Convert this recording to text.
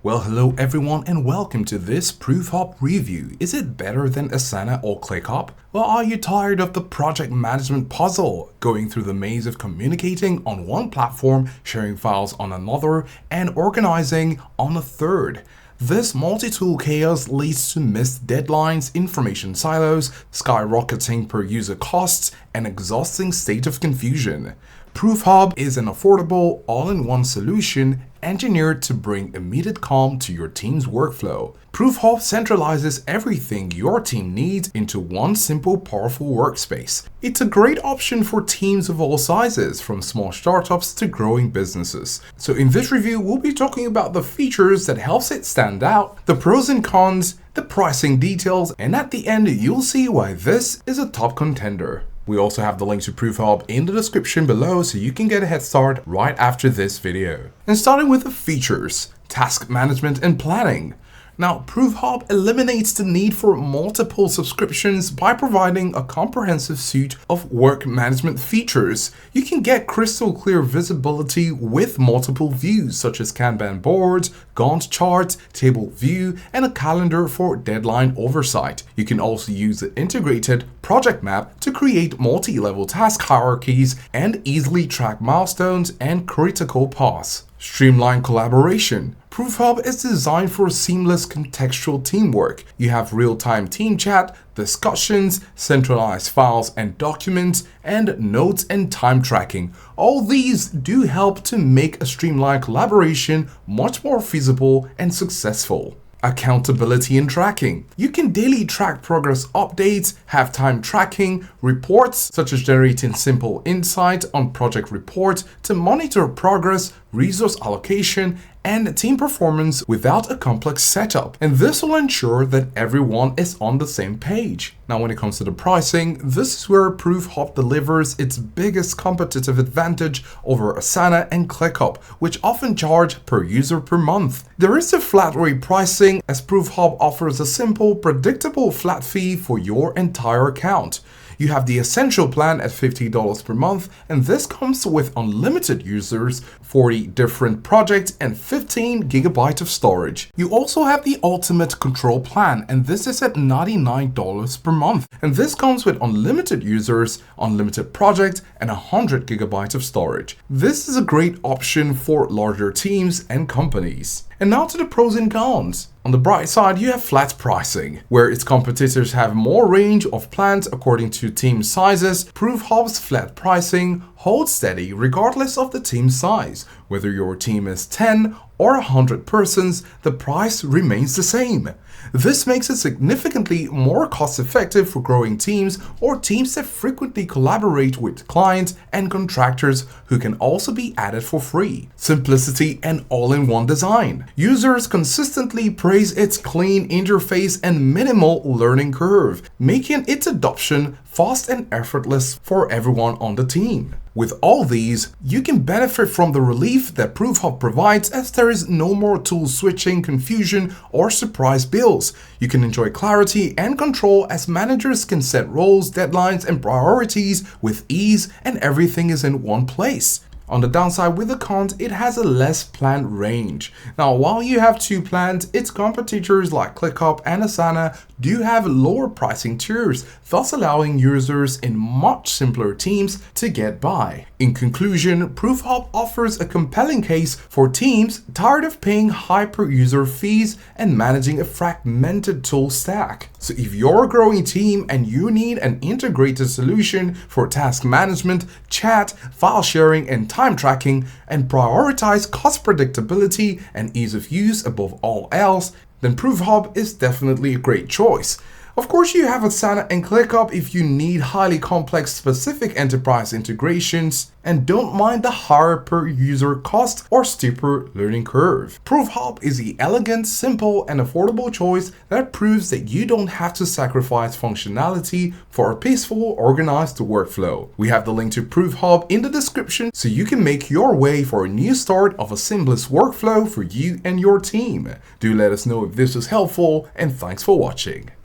Well, hello everyone and welcome to this ProofHub review. Is it better than Asana or ClickUp? Well, are you tired of the project management puzzle, going through the maze of communicating on one platform, sharing files on another, and organizing on a third? This multi-tool chaos leads to missed deadlines, information silos, skyrocketing per user costs, and exhausting state of confusion. ProofHub is an affordable, all-in-one solution engineered to bring immediate calm to your team's workflow. ProofHub centralizes everything your team needs into one simple, powerful workspace. It's a great option for teams of all sizes, from small startups to growing businesses. So in this review, we'll be talking about the features that helps it stand out, the pros and cons, the pricing details, and at the end, you'll see why this is a top contender. We also have the link to ProofHub in the description below so you can get a head start right after this video. And starting with the features, task management and planning. Now, ProofHub eliminates the need for multiple subscriptions by providing a comprehensive suite of work management features. You can get crystal clear visibility with multiple views such as Kanban boards, Gantt charts, table view, and a calendar for deadline oversight. You can also use the integrated project map to create multi-level task hierarchies and easily track milestones and critical paths. Streamline collaboration. ProofHub is designed for seamless contextual teamwork. You have real-time team chat, discussions, centralized files and documents, and notes and time tracking. All these do help to make a streamlined collaboration much more feasible and successful. Accountability and tracking. You can daily track progress updates, have time tracking, reports such as generating simple insight on project reports to monitor progress, resource allocation, and team performance without a complex setup. And this will ensure that everyone is on the same page. Now, when it comes to the pricing, this is where ProofHub delivers its biggest competitive advantage over Asana and ClickUp, which often charge per user per month. There is a flat rate pricing, as ProofHub offers a simple, predictable flat fee for your entire account. You have the Essential plan at $50 per month, and this comes with unlimited users, 40 different projects, and 15 GB of storage. You also have the Ultimate Control plan, and this is at $99 per month. And this comes with unlimited users, unlimited projects, and 100 GB of storage. This is a great option for larger teams and companies. And now to the pros and cons. On the bright side, you have flat pricing, where its competitors have more range of plans according to team sizes. ProofHub's flat pricing holds steady regardless of the team size. Whether your team is 10 or 100 persons, the price remains the same. This makes it significantly more cost-effective for growing teams or teams that frequently collaborate with clients and contractors who can also be added for free. Simplicity and all-in-one design. Users consistently praise its clean interface and minimal learning curve, making its adoption fast and effortless for everyone on the team. With all these, you can benefit from the relief that ProofHub provides, as there is no more tool switching, confusion, or surprise bills. You can enjoy clarity and control as managers can set roles, deadlines, and priorities with ease, and everything is in one place. On the downside, with the cons, it has a less planned range. Now, while you have two plans, its competitors like ClickUp and Asana do have lower pricing tiers, thus allowing users in much simpler teams to get by. In conclusion, ProofHub offers a compelling case for teams tired of paying high per user fees and managing a fragmented tool stack. So if you're a growing team and you need an integrated solution for task management, chat, file sharing, and time tracking, and prioritize cost predictability and ease of use above all else, then ProofHub is definitely a great choice. Of course, you have Asana and ClickUp if you need highly complex specific enterprise integrations and don't mind the higher per user cost or steeper learning curve. ProofHub is the elegant, simple, and affordable choice that proves that you don't have to sacrifice functionality for a peaceful, organized workflow. We have the link to ProofHub in the description so you can make your way for a new start of a seamless workflow for you and your team. Do let us know if this was helpful, and thanks for watching.